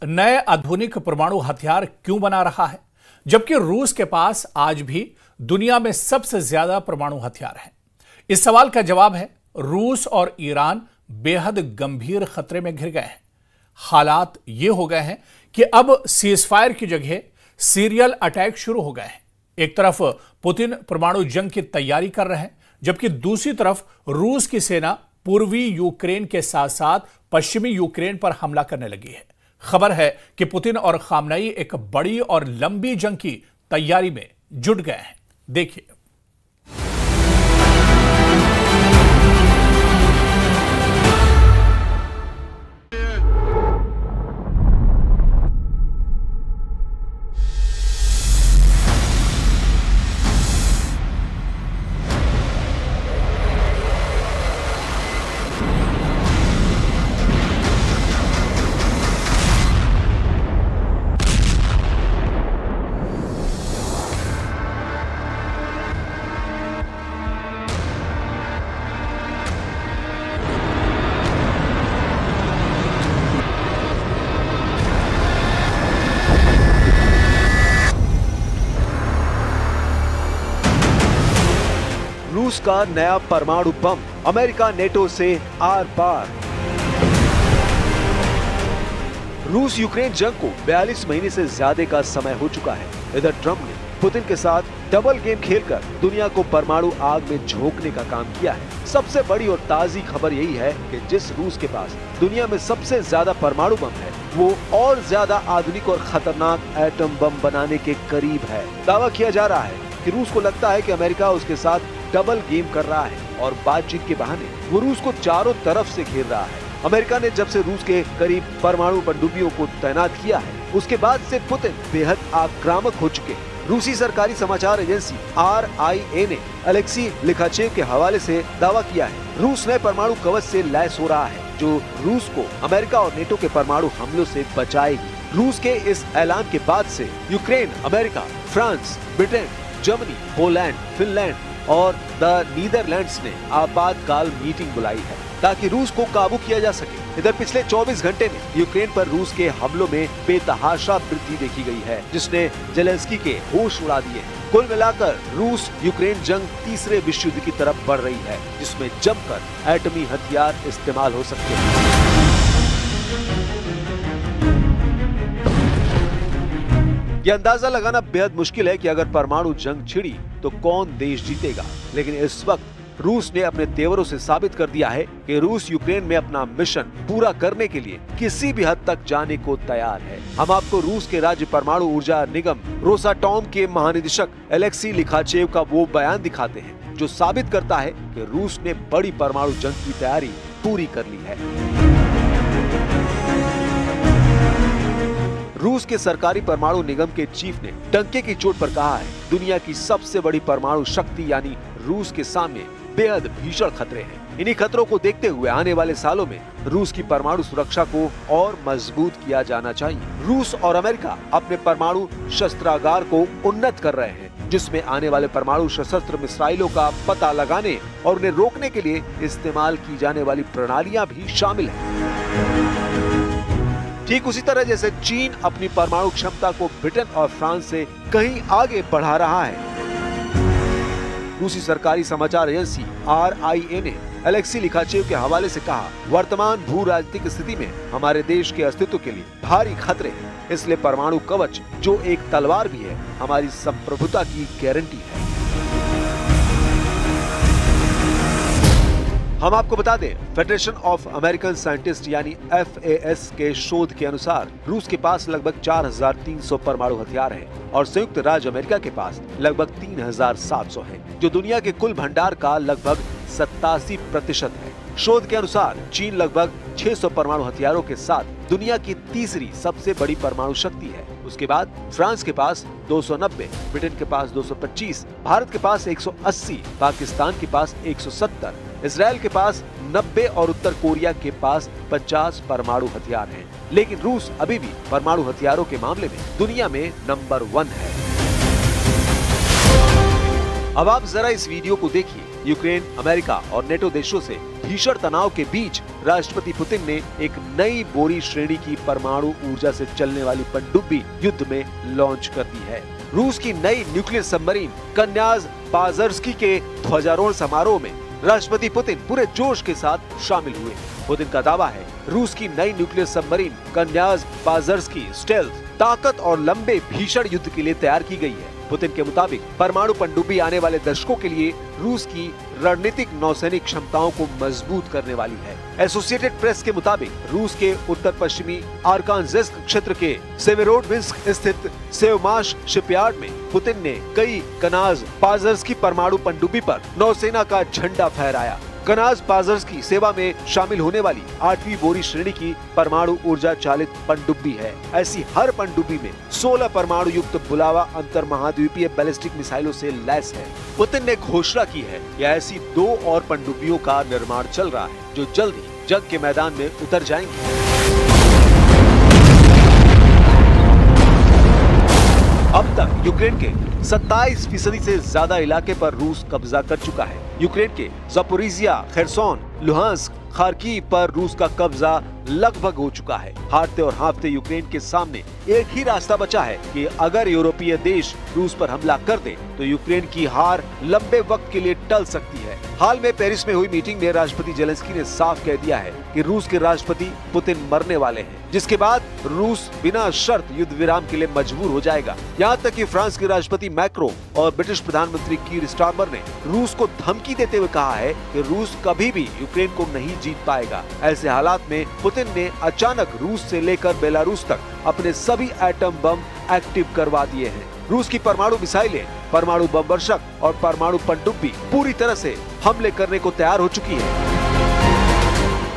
नए आधुनिक परमाणु हथियार क्यों बना रहा है, जबकि रूस के पास आज भी दुनिया में सबसे ज्यादा परमाणु हथियार हैं? इस सवाल का जवाब है रूस और ईरान बेहद गंभीर खतरे में घिर गए हैं। हालात ये हो गए हैं कि अब सीजफायर की जगह सीरियल अटैक शुरू हो गए हैं। एक तरफ पुतिन परमाणु जंग की तैयारी कर रहे हैं, जबकि दूसरी तरफ रूस की सेना पूर्वी यूक्रेन के साथ साथ पश्चिमी यूक्रेन पर हमला करने लगी है। खबर है कि पुतिन और खामनेई एक बड़ी और लंबी जंग की तैयारी में जुट गए हैं। देखिए। रूस का नया परमाणु बम, अमेरिका नेटो से आर पार। रूस यूक्रेन जंग को 42 महीने से ज्यादा का समय हो चुका है। इधर ट्रंप ने पुतिन के साथ डबल गेम खेलकर दुनिया को परमाणु आग में झोंकने का काम किया है। सबसे बड़ी और ताजी खबर यही है कि जिस रूस के पास दुनिया में सबसे ज्यादा परमाणु बम है, वो और ज्यादा आधुनिक और खतरनाक एटम बम बनाने के करीब है। दावा किया जा रहा है कि रूस को लगता है कि अमेरिका उसके साथ डबल गेम कर रहा है और बातचीत के बहाने वो रूस को चारों तरफ से घेर रहा है। अमेरिका ने जब से रूस के करीब परमाणु पनडुब्बियों को तैनात किया है, उसके बाद से पुतिन बेहद आक्रामक हो चुके हैं। रूसी सरकारी समाचार एजेंसी RIA ने अलेक्सी लिखाचेव के हवाले से दावा किया है, रूस नए परमाणु कवच से लैस हो रहा है, जो रूस को अमेरिका और नेटो के परमाणु हमलों से बचाएगी। रूस के इस ऐलान के बाद से Ukraine, America, France, Britain, Germany, Poland, Finland और द नीदरलैंड्स ने आपातकाल मीटिंग बुलाई है ताकि रूस को काबू किया जा सके। इधर पिछले 24 घंटे में यूक्रेन पर रूस के हमलों में बेतहाशा वृद्धि देखी गई है, जिसने जेलेंस्की के होश उड़ा दिए हैं। कुल मिलाकर रूस यूक्रेन जंग तीसरे विश्व युद्ध की तरफ बढ़ रही है, जिसमें जमकर एटमी हथियार इस्तेमाल हो सकते हैं। ये अंदाजा लगाना बेहद मुश्किल है कि अगर परमाणु जंग छिड़ी तो कौन देश जीतेगा, लेकिन इस वक्त रूस ने अपने तेवरों से साबित कर दिया है कि रूस यूक्रेन में अपना मिशन पूरा करने के लिए किसी भी हद तक जाने को तैयार है। हम आपको रूस के राज्य परमाणु ऊर्जा निगम रोसाटॉम के महानिदेशक अलेक्सी लिखाचेव का वो बयान दिखाते हैं जो साबित करता है कि रूस ने बड़ी परमाणु जंग की तैयारी पूरी कर ली है। रूस के सरकारी परमाणु निगम के चीफ ने डंके की चोट पर कहा है, दुनिया की सबसे बड़ी परमाणु शक्ति यानी रूस के सामने बेहद भीषण खतरे हैं। इन्हीं खतरों को देखते हुए आने वाले सालों में रूस की परमाणु सुरक्षा को और मजबूत किया जाना चाहिए। रूस और अमेरिका अपने परमाणु शस्त्रागार को उन्नत कर रहे हैं, जिसमें आने वाले परमाणु सशस्त्र मिसाइलों का पता लगाने और उन्हें रोकने के लिए इस्तेमाल की जाने वाली प्रणालियां भी शामिल हैं। ठीक उसी तरह जैसे चीन अपनी परमाणु क्षमता को ब्रिटेन और फ्रांस से कहीं आगे बढ़ा रहा है। रूसी सरकारी समाचार एजेंसी RIA ने अलेक्सी लिखाचेव के हवाले से कहा, वर्तमान भू राजनीतिक स्थिति में हमारे देश के अस्तित्व के लिए भारी खतरे हैं, इसलिए परमाणु कवच जो एक तलवार भी है, हमारी संप्रभुता की गारंटी है। हम आपको बता दें, फेडरेशन ऑफ अमेरिकन साइंटिस्ट यानी FAS के शोध के अनुसार रूस के पास लगभग 4300 परमाणु हथियार हैं और संयुक्त राज्य अमेरिका के पास लगभग 3700 हैं, जो दुनिया के कुल भंडार का लगभग 87% है। शोध के अनुसार चीन लगभग 600 परमाणु हथियारों के साथ दुनिया की तीसरी सबसे बड़ी परमाणु शक्ति है। उसके बाद फ्रांस के पास 290, ब्रिटेन के पास 225, भारत के पास 180, पाकिस्तान के पास 170, इजराइल के पास 90 और उत्तर कोरिया के पास 50 परमाणु हथियार हैं। लेकिन रूस अभी भी परमाणु हथियारों के मामले में दुनिया में नंबर 1 है। अब आप जरा इस वीडियो को देखिए। यूक्रेन, अमेरिका और नेटो देशों से भीषण तनाव के बीच राष्ट्रपति पुतिन ने एक नई बोरी श्रेणी की परमाणु ऊर्जा से चलने वाली पनडुब्बी युद्ध में लॉन्च कर दी है। रूस की नई न्यूक्लियर सबमरीन कन्याज पाजर्स्की के ध्वजारोहण समारोह में राष्ट्रपति पुतिन पूरे जोश के साथ शामिल हुए। पुतिन का दावा है रूस की नई न्यूक्लियर सबमरीन कन्याज पाजर्स्की स्टेल्थ ताकत और लंबे भीषण युद्ध के लिए तैयार की गई है। पुतिन के मुताबिक परमाणु पनडुब्बी आने वाले दशकों के लिए रूस की रणनीतिक नौसैनिक क्षमताओं को मजबूत करने वाली है। एसोसिएटेड प्रेस के मुताबिक रूस के उत्तर पश्चिमी आर्कान्ज़ेस्क क्षेत्र के सेवेरोडोनेत्स्क स्थित सेवमाश शिपयार्ड में पुतिन ने कई कनाज पाजर्स्की परमाणु पनडुब्बी पर नौसेना का झंडा फहराया। कनाज पाजर्स्की सेवा में शामिल होने वाली 8वीं बोरी श्रेणी की परमाणु ऊर्जा चालित पनडुब्बी है। ऐसी हर पनडुब्बी में 16 परमाणु युक्त बुलावा अंतर महाद्वीपीय बैलिस्टिक मिसाइलों से लैस है। पुतिन ने घोषणा की है कि ऐसी 2 और पनडुब्बियों का निर्माण चल रहा है जो जल्द ही जंग के मैदान में उतर जाएंगी। अब तक यूक्रेन के 27% से ज्यादा इलाके पर रूस कब्जा कर चुका है। यूक्रेन के ज़पोरिज़िया, खेरसोन, लुहांस्क, खार्किव पर रूस का कब्जा लगभग हो चुका है। हारते और हाँफते यूक्रेन के सामने एक ही रास्ता बचा है कि अगर यूरोपीय देश रूस पर हमला कर दे तो यूक्रेन की हार लंबे वक्त के लिए टल सकती है। हाल में पेरिस में हुई मीटिंग में राष्ट्रपति जेलेंस्की ने साफ कह दिया है कि रूस के राष्ट्रपति पुतिन मरने वाले हैं, जिसके बाद रूस बिना शर्त युद्ध विराम के लिए मजबूर हो जाएगा। यहाँ तक कि फ्रांस के राष्ट्रपति मैक्रो और ब्रिटिश प्रधानमंत्री कीर स्टारमर ने रूस को धमकी देते हुए कहा है कि रूस कभी भी यूक्रेन को नहीं जीत पाएगा। ऐसे हालात में पुतिन ने अचानक रूस से लेकर बेलारूस तक अपने सभी एटम बम एक्टिव करवा दिए हैं। रूस की परमाणु मिसाइलें, परमाणु बम वर्षक और परमाणु पनडुब्बी पूरी तरह से हमले करने को तैयार हो चुकी है।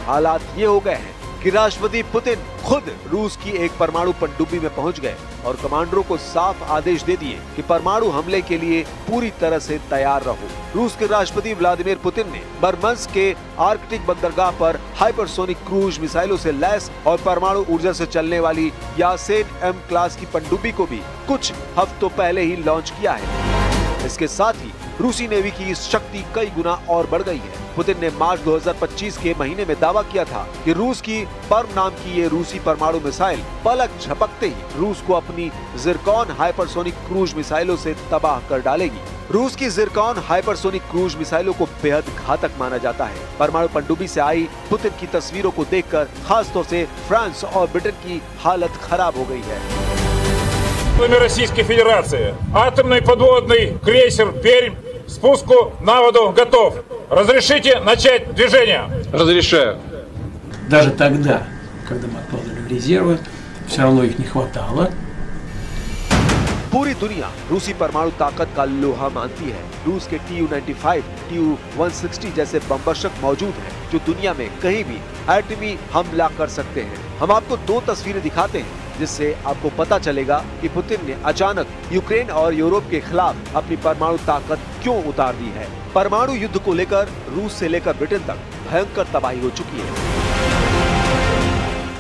हालात ये हो गए हैं कि राष्ट्रपति पुतिन खुद रूस की एक परमाणु पनडुब्बी में पहुंच गए और कमांडरों को साफ आदेश दे दिए कि परमाणु हमले के लिए पूरी तरह से तैयार रहो। रूस के राष्ट्रपति व्लादिमीर पुतिन ने बर्मंस्क के आर्कटिक बंदरगाह पर हाइपरसोनिक क्रूज मिसाइलों से लैस और परमाणु ऊर्जा से चलने वाली यासेन M क्लास की पनडुब्बी को भी कुछ हफ्तों पहले ही लॉन्च किया है। इसके साथ ही रूसी नेवी की शक्ति कई गुना और बढ़ गई है। पुतिन ने मार्च 2025 के महीने में दावा किया था कि रूस की पर्म नाम की ये रूसी परमाणु मिसाइल पलक झपकते ही रूस को अपनी जिरकॉन हाइपरसोनिक क्रूज मिसाइलों से तबाह कर डालेगी। रूस की जिरकॉन हाइपरसोनिक क्रूज मिसाइलों को बेहद घातक माना जाता है। परमाणु पनडुब्बी से आई पुतिन की तस्वीरों को देखकर खासतौर से फ्रांस और ब्रिटेन की हालत खराब हो गई है। Российской Федерации. Атомный подводный крейсер «Пермь» спуску на воду готов. Разрешите начать движение? Разрешаю. Даже тогда, когда мы откладывали резервы, все равно их не хватало. पूरी दुनिया रूसी परमाणु ताकत का लोहा मानती है। रूस के Tu-95, Tu-160 जैसे बमवर्षक मौजूद हैं जो दुनिया में कहीं भी एटमी हमला कर सकते हैं। हम आपको 2 तस्वीरें दिखाते हैं जिससे आपको पता चलेगा कि पुतिन ने अचानक यूक्रेन और यूरोप के खिलाफ अपनी परमाणु ताकत क्यों उतार दी है। परमाणु युद्ध को लेकर रूस से लेकर ब्रिटेन तक भयंकर तबाही हो चुकी है।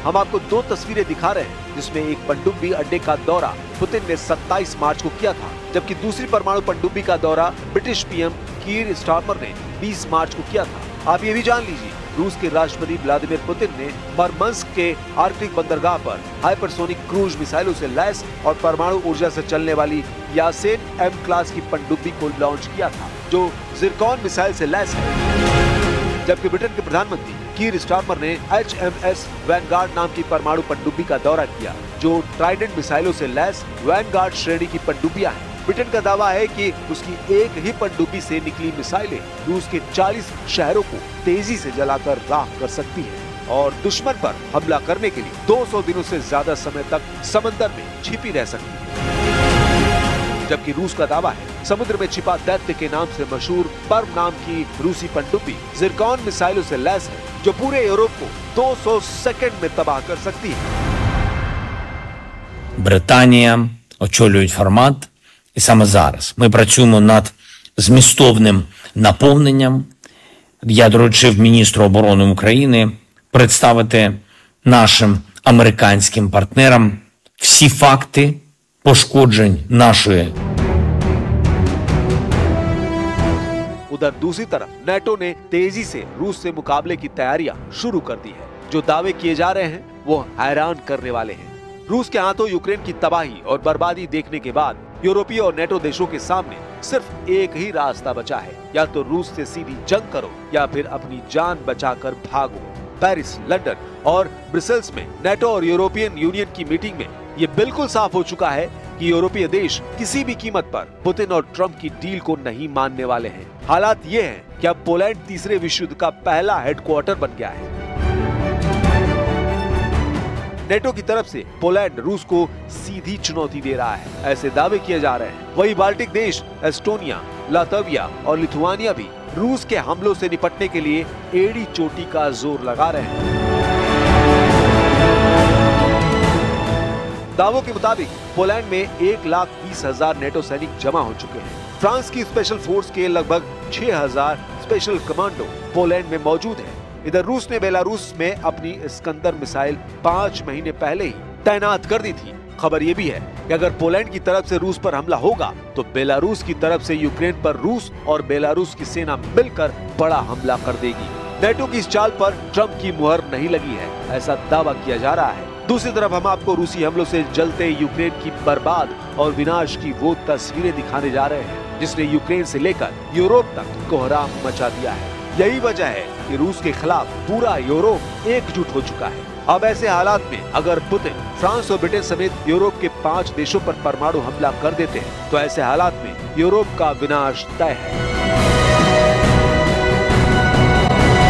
हम आपको 2 तस्वीरें दिखा रहे हैं जिसमें एक पनडुब्बी अड्डे का दौरा पुतिन ने 27 मार्च को किया था, जबकि दूसरी परमाणु पनडुब्बी का दौरा ब्रिटिश पीएम कीर स्टारमर ने 20 मार्च को किया था। आप ये भी जान लीजिए, रूस के राष्ट्रपति व्लादिमीर पुतिन ने बर्मंस्क के आर्कटिक बंदरगाह पर हाइपरसोनिक क्रूज मिसाइलों से लैस और परमाणु ऊर्जा से चलने वाली यासेन M क्लास की पनडुब्बी को लॉन्च किया था जो जिरकॉन मिसाइल से लैस है। जबकि ब्रिटेन के प्रधानमंत्री कीर स्टारमर ने HMS वैनगार्ड नाम की परमाणु पनडुब्बी का दौरा किया जो ट्राइडेंट मिसाइलों से लैस वैनगार्ड श्रेणी की पनडुब्बियां हैं। ब्रिटेन का दावा है कि उसकी एक ही पनडुब्बी से निकली मिसाइलें रूस के 40 शहरों को तेजी से जलाकर राख कर सकती हैं और दुश्मन पर हमला करने के लिए 200 दिनों से ज्यादा समय तक समंदर में छिपी रह सकती है। जबकि रूस का दावा है समुद्र में छिपा दैत्य के नाम से मशहूर पर्म नाम की रूसी पनडुब्बी जिरकॉन मिसाइलों से लैस है जो पूरे यूरोप को 200 सेकंड में तबाह कर सकती है। Британія очолюють формат. І саме зараз ми працюємо над змістовним наповненням. Я доручив міністру оборони України представити нашим американським партнерам всі факти пошкоджень нашої. У उधर दूसरी तरफ नेटो ने तेजी से रूस से मुकाबले की तैयारियां शुरू कर दी है। जो दावे किए जा रहे हैं वो हैरान करने वाले हैं। रूस के हाथों यूक्रेन की तबाही और बर्बादी देखने के बाद यूरोपीय और नेटो देशों के सामने सिर्फ एक ही रास्ता बचा है, या तो रूस से सीधी जंग करो या फिर अपनी जान बचाकर भागो। पेरिस, लंदन और ब्रसेल्स में नेटो और यूरोपियन यूनियन की मीटिंग में ये बिल्कुल साफ हो चुका है कि यूरोपीय देश किसी भी कीमत पर पुतिन और ट्रंप की डील को नहीं मानने वाले हैं। हालात ये हैं कि अब पोलैंड तीसरे विश्व युद्ध का पहला हेडक्वार्टर बन गया है। नेटो की तरफ से पोलैंड रूस को सीधी चुनौती दे रहा है, ऐसे दावे किए जा रहे हैं। वही बाल्टिक देश एस्टोनिया, लातविया और लिथुआनिया भी रूस के हमलों से निपटने के लिए एड़ी चोटी का जोर लगा रहे हैं। दावों के मुताबिक पोलैंड में 1,20,000 नेटो सैनिक जमा हो चुके हैं। फ्रांस की स्पेशल फोर्स के लगभग 6,000 स्पेशल कमांडो पोलैंड में मौजूद हैं। इधर रूस ने बेलारूस में अपनी इस्कंदर मिसाइल 5 महीने पहले ही तैनात कर दी थी। खबर ये भी है कि अगर पोलैंड की तरफ से रूस पर हमला होगा तो बेलारूस की तरफ से यूक्रेन पर रूस और बेलारूस की सेना मिलकर बड़ा हमला कर देगी। नेटो की इस चाल पर ट्रंप की मुहर नहीं लगी है, ऐसा दावा किया जा रहा है। दूसरी तरफ हम आपको रूसी हमलों से जलते यूक्रेन की बर्बाद और विनाश की वो तस्वीरें दिखाने जा रहे हैं जिसने यूक्रेन से लेकर यूरोप तक कोहराम मचा दिया है। यही वजह है कि रूस के खिलाफ पूरा यूरोप एकजुट हो चुका है। अब ऐसे हालात में अगर पुतिन फ्रांस और ब्रिटेन समेत यूरोप के 5 देशों पर परमाणु हमला कर देते हैं तो ऐसे हालात में यूरोप का विनाश तय है।